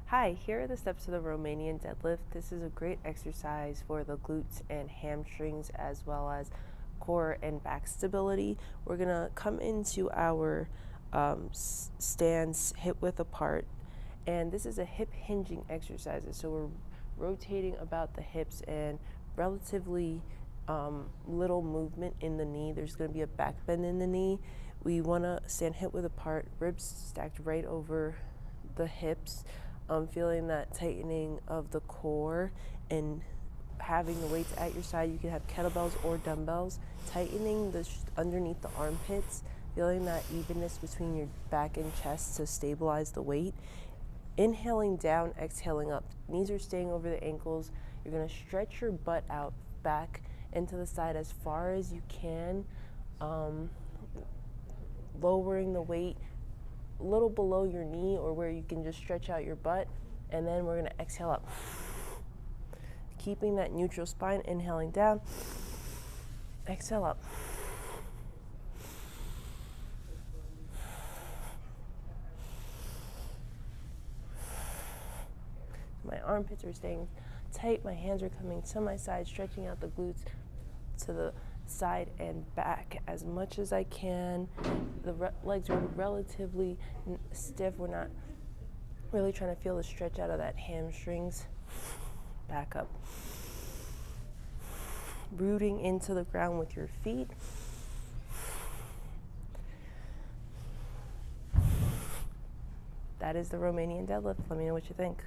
Hi, here are the steps of the Romanian deadlift. This is a great exercise for the glutes and hamstrings as well as core and back stability. We're going to come into our stance hip width apart, and this is a hip hinging exercise. So we're rotating about the hips and relatively little movement in the knee. There's going to be a back bend in the knee. We want to stand hip width apart, ribs stacked right over the hips. Feeling that tightening of the core and having the weights at your side. You can have kettlebells or dumbbells. Tightening underneath the armpits, feeling that evenness between your back and chest to stabilize the weight. Inhaling down, exhaling up. Knees are staying over the ankles. You're going to stretch your butt out back and to the side as far as you can, lowering the weight a little below your knee or where you can just stretch out your butt, and then we're going to exhale up. Keeping that neutral spine, inhaling down, exhale up. My armpits are staying tight, my hands are coming to my side, stretching out the glutes to the side and back as much as I can. The legs are relatively stiff. We're not really trying to feel the stretch out of that hamstrings. Back up. Rooting into the ground with your feet. That is the Romanian deadlift. Let me know what you think.